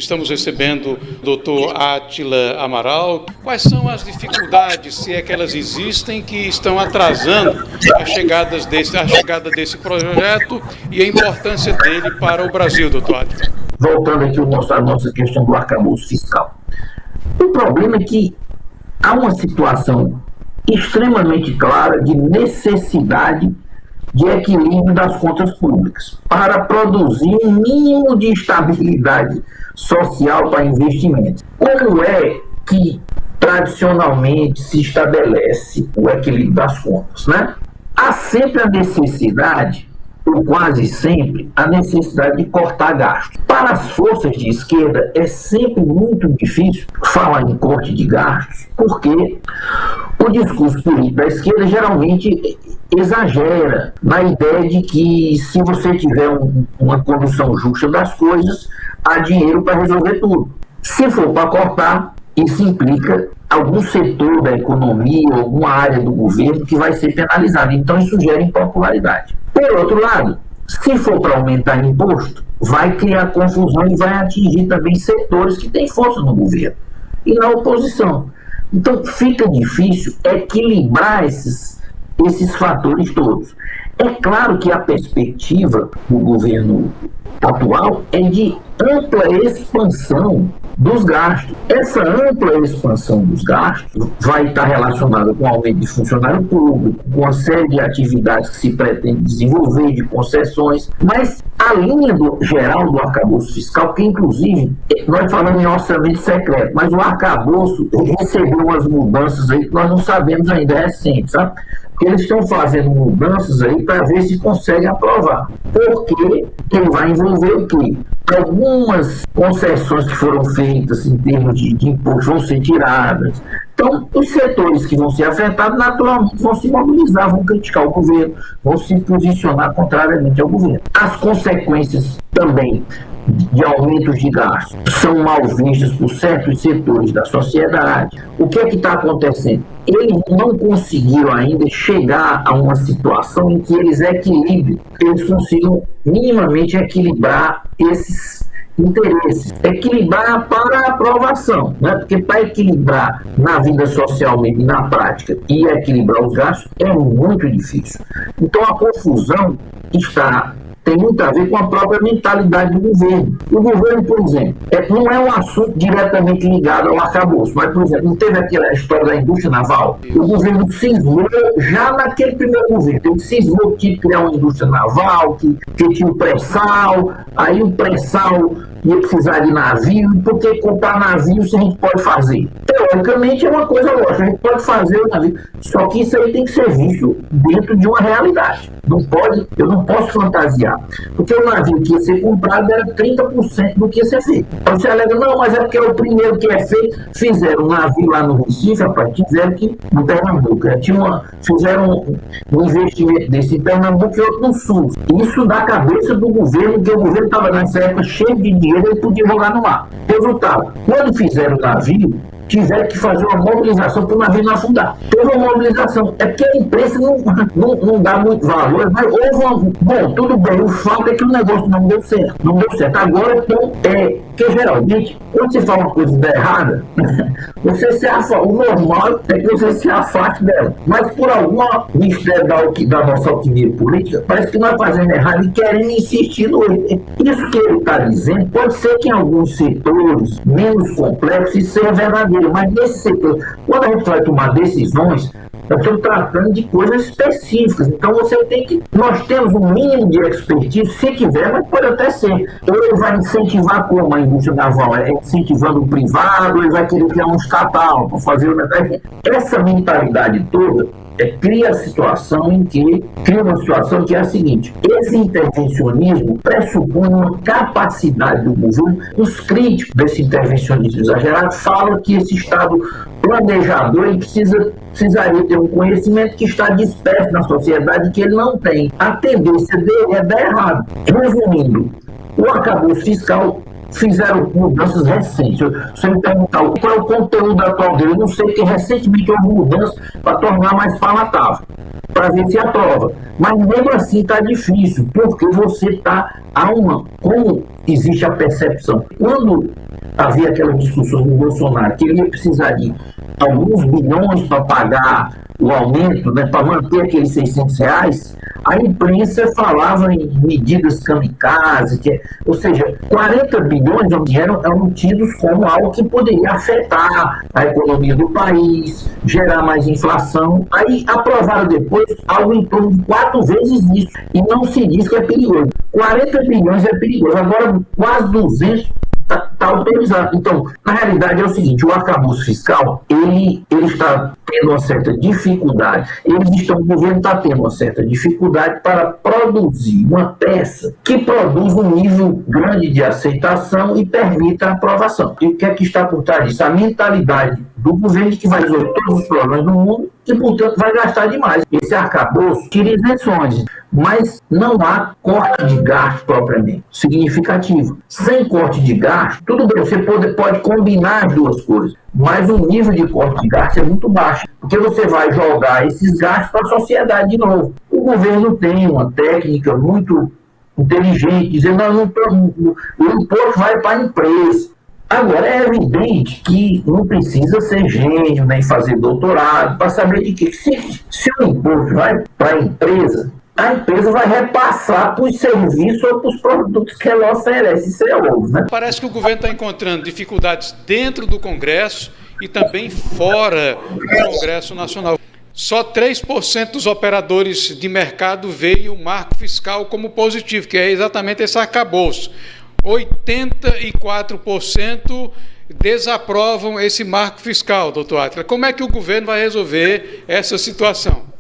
Estamos recebendo o doutor Átila Amaral. Quais são as dificuldades, se é que elas existem, que estão atrasando a chegada desse projeto e a importância dele para o Brasil, doutor Átila? Voltando aqui à nossa questão do arcabouço fiscal. O problema é que há uma situação extremamente clara de necessidade de equilíbrio das contas públicas para produzir um mínimo de estabilidade social para investimentos. Como é que tradicionalmente se estabelece o equilíbrio das contas, né? Há sempre a necessidade, ou quase sempre, a necessidade de cortar gastos. Para as forças de esquerda é sempre muito difícil falar em corte de gastos, porque o discurso político da esquerda geralmente exagera na ideia de que se você tiver uma condução justa das coisas, há dinheiro para resolver tudo. Se for para cortar, isso implica algum setor da economia, alguma área do governo que vai ser penalizado. Então isso gera impopularidade. Por outro lado, se for para aumentar imposto, vai criar confusão e vai atingir também setores que têm força no governo e na oposição. Então fica difícil equilibrar esses fatores todos. É claro que a perspectiva do governo atual é de ampla expansão dos gastos. Essa ampla expansão dos gastos vai estar relacionada com o aumento de funcionário público, com uma série de atividades que se pretende desenvolver, de concessões, mas a linha geral do arcabouço fiscal, que inclusive nós falamos em orçamento secreto, mas o arcabouço recebeu umas mudanças aí que nós não sabemos ainda, recentes, sabe? Porque eles estão fazendo mudanças aí para ver se conseguem aprovar. Porque ele vai envolver o quê? Algumas concessões que foram feitas em termos de imposto vão ser tiradas. Então, os setores que vão ser afetados, naturalmente, vão se mobilizar, vão criticar o governo, vão se posicionar contrariamente ao governo. As consequências também de aumentos de gastos são mal vistas por certos setores da sociedade. O que é que está acontecendo? Eles não conseguiram ainda chegar a uma situação em que eles consigam minimamente equilibrar esses interesses, equilibrar para a aprovação, né? Porque para equilibrar na vida social mesmo e na prática e equilibrar os gastos é muito difícil. Então a confusão tem muito a ver com a própria mentalidade do governo. O governo, por exemplo, não é um assunto diretamente ligado ao arcabouço, mas, por exemplo, não teve aquela história da indústria naval? O governo cismou já naquele primeiro governo. Ele cismou que tinha que criar uma indústria naval, que tinha o pré-sal, aí o pré-sal ia precisar de navio, e por que comprar navio se a gente pode fazer? Teoricamente é uma coisa lógica, a gente pode fazer o navio, só que isso aí tem que ser visto dentro de uma realidade. Eu não posso fantasiar, porque o navio que ia ser comprado era 30% do que ia ser feito. Então você alega, não, mas é porque é o primeiro que é feito. Fizeram um navio lá no Recife, rapaz, tiveram que no Pernambuco, fizeram um investimento desse em Pernambuco e outro no Sul. Isso da cabeça do governo, porque o governo estava nessa época cheio de dinheiro, ele podia jogar no mar. Resultado, quando fizeram o navio, tiveram que fazer uma mobilização para o navio não afundar. Teve uma mobilização. É porque a imprensa não dá muito valor, mas houve Bom, tudo bem, o fato é que o negócio não deu certo. Não deu certo. Agora, então, porque geralmente, quando você fala uma coisa errada, o normal é que você se afaste dela. Mas por alguma mistério da nossa alquimia política, parece que nós fazemos errado e queremos insistir no erro. Isso que ele está dizendo, pode ser que em alguns setores menos complexos isso seja verdadeiro, mas nesse setor, quando a gente vai tomar decisões, nós estamos tratando de coisas específicas. Então nós temos um mínimo de expertise, se tiver, mas pode até ser. Ou ele vai incentivar como a indústria naval, incentivando o privado, ele vai querer criar um estatal para fazer o negócio. Essa mentalidade toda cria uma situação que é a seguinte: esse intervencionismo pressupõe uma capacidade do governo. Os críticos desse intervencionismo exagerado falam que esse Estado planejador ele precisaria ter um conhecimento que está disperso na sociedade que ele não tem. A tendência dele é dar errado. Resumindo, o arcabouço fiscal fizeram mudanças recentes. Se eu me perguntar qual é o conteúdo atual dele, eu não sei, porque recentemente houve mudança para tornar mais palatável, para ver se aprova. Mas mesmo assim está difícil, porque você está como existe a percepção. Quando havia aquela discussão do Bolsonaro, que ele ia precisar de alguns bilhões para pagar o aumento, né, para manter aqueles R$ 600, a imprensa falava em medidas kamikaze, ou seja, 40 bilhões eram tidos como algo que poderia afetar a economia do país, gerar mais inflação. Aí aprovaram depois algo em torno de 4 vezes isso, e não se diz que é perigoso. 40 bilhões é perigoso, agora quase 200 está autorizado. Então, na realidade é o seguinte, o arcabouço fiscal, ele está tendo uma certa dificuldade, o governo está tendo uma certa dificuldade para produzir uma peça que produza um nível grande de aceitação e permita a aprovação. E o que é que está por trás disso? A mentalidade do governo que vai resolver todos os problemas do mundo e, portanto, vai gastar demais. Esse arcabouço tira isenções, mas não há corte de gasto propriamente significativo. Sem corte de gasto, tudo bem, você pode combinar as duas coisas, mas o nível de corte de gasto é muito baixo, porque você vai jogar esses gastos para a sociedade de novo. O governo tem uma técnica muito inteligente, dizendo que o imposto vai para a empresa. Agora, é evidente que não precisa ser gênio, nem fazer doutorado, para saber de que se o imposto vai para a empresa vai repassar para os serviços ou para os produtos que ela oferece. Isso é óbvio, né? Parece que o governo está encontrando dificuldades dentro do Congresso e também fora do Congresso Nacional. Só 3% dos operadores de mercado veem o marco fiscal como positivo, que é exatamente esse arcabouço. 84% desaprovam esse marco fiscal, doutor Átila. Como é que o governo vai resolver essa situação?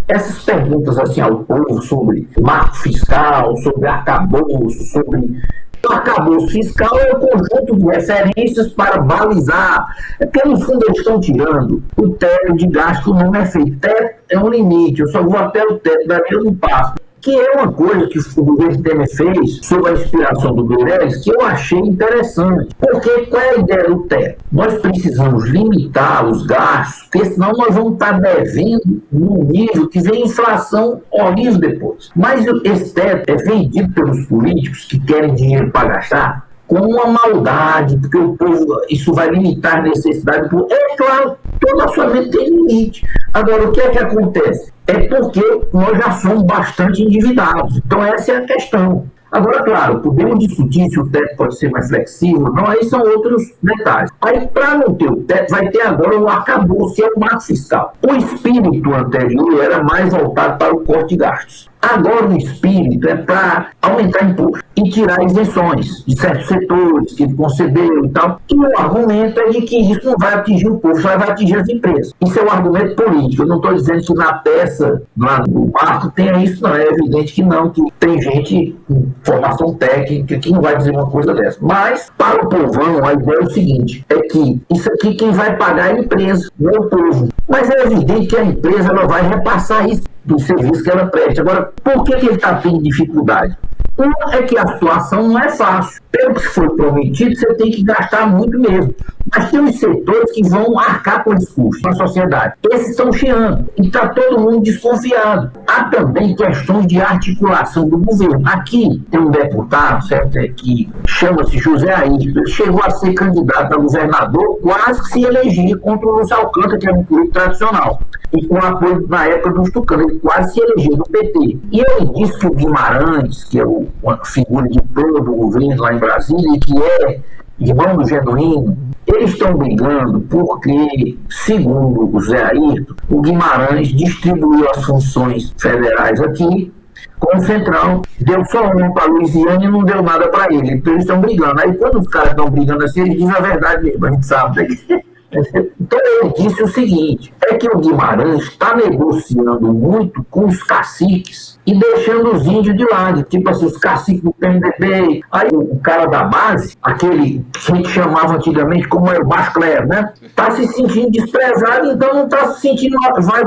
Essas perguntas assim ao povo sobre marco fiscal, sobre arcabouço, sobre... O arcabouço fiscal é o conjunto de referências para balizar. É porque, no fundo, eles estão tirando o teto de gasto não é feito. Teto é um limite, eu só vou até o teto, daí eu não passo. Que é uma coisa que o governo Temer fez sob a inspiração do Meirelles, que eu achei interessante. Porque qual é a ideia do teto? Nós precisamos limitar os gastos, porque senão nós vamos estar devendo num nível que vem inflação horrível depois. Mas esse teto é vendido pelos políticos que querem dinheiro para gastar com uma maldade, porque o povo, isso vai limitar a necessidade do povo. É claro, todo orçamento tem limite. Agora, o que é que acontece? É porque nós já somos bastante endividados. Então, essa é a questão. Agora, claro, podemos discutir se o teto pode ser mais flexível, não, aí são outros detalhes. Aí, para não ter o teto, vai ter agora o arcabouço, que é o marco fiscal. O espírito anterior era mais voltado para o corte de gastos. Agora, o espírito é para aumentar imposto e tirar isenções de certos setores que ele concedeu e tal. E o argumento é de que isso não vai atingir o povo, só vai atingir as empresas. Isso é um argumento político. Eu não estou dizendo que na peça, no marco, tenha isso, não. É evidente que não, que tem gente com formação técnica que não vai dizer uma coisa dessa. Mas, para o povão, a ideia é o seguinte, é que isso aqui quem vai pagar é a empresa, não é o povo. Mas é evidente que a empresa ela vai repassar isso do serviço que ela presta. Agora, por que ele está tendo dificuldade? Um é que a situação não é fácil. Pelo que foi prometido, você tem que gastar muito mesmo. Mas tem os setores que vão arcar com esse custo na sociedade. Esses estão chiando. E está todo mundo desconfiado. Há também questões de articulação do governo. Aqui tem um deputado, certo, que chama-se José Ayrton. Ele chegou a ser candidato a governador, quase que se elegia contra o Lúcio Alcântara, que era um político tradicional. E com apoio na época dos tucanos, ele quase se elegeu do PT. E ele disse que o Guimarães, que é uma figura de plano do governo lá em Brasília, e que é irmão do Genuíno, eles estão brigando porque, segundo o Zé Ayrton, o Guimarães distribuiu as funções federais aqui, com o Centrão, deu só uma para a Luiziane e não deu nada para ele. Então eles estão brigando. Aí quando os caras estão brigando assim, eles dizem a verdade mesmo, a gente sabe daqui. Então ele disse o seguinte, é que o Guimarães está negociando muito com os caciques e deixando os índios de lado, tipo assim, os caciques do PMDB. Aí o cara da base, aquele que a gente chamava antigamente como é o baixo clero, né? Está se sentindo desprezado, então não está se sentindo, vai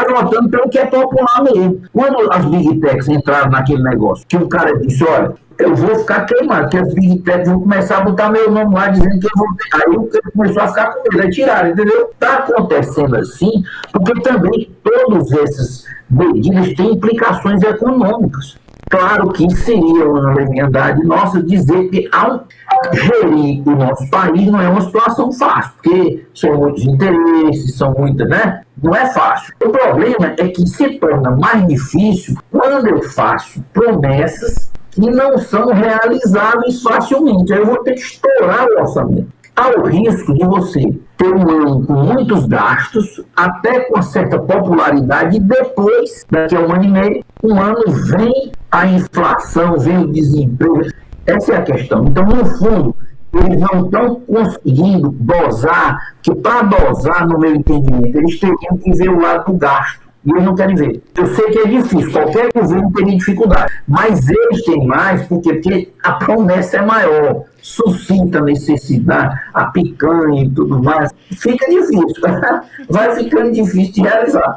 votando pelo que é popular mesmo. Quando as Big Techs entraram naquele negócio, que o cara disse, olha, eu vou ficar queimado, que as Big Techs vão começar a botar meu nome lá dizendo que eu vou ter. Aí o cara começou a ficar com medo, aí tiraram, entendeu? Está acontecendo assim, porque também todas essas medidas têm implicações econômicas. Claro que seria uma leviandade nossa dizer que ao gerir o nosso país não é uma situação fácil, porque são muitos interesses, são muitas, né? Não é fácil. O problema é que se torna mais difícil quando eu faço promessas que não são realizáveis facilmente. Aí eu vou ter que estourar o orçamento. Há o risco de você ter um ano com muitos gastos, até com uma certa popularidade, e depois, daqui a um ano e meio, um ano vem a inflação, vem o desemprego. Essa é a questão. Então, no fundo, eles não estão conseguindo dosar, que para dosar, no meu entendimento, eles teriam que ver o lado do gasto. E eles não querem ver. Eu sei que é difícil, qualquer governo teria dificuldade, mas eles têm mais, porque a promessa é maior, suscita a necessidade, a picanha e tudo mais. Fica difícil, vai ficando difícil de realizar.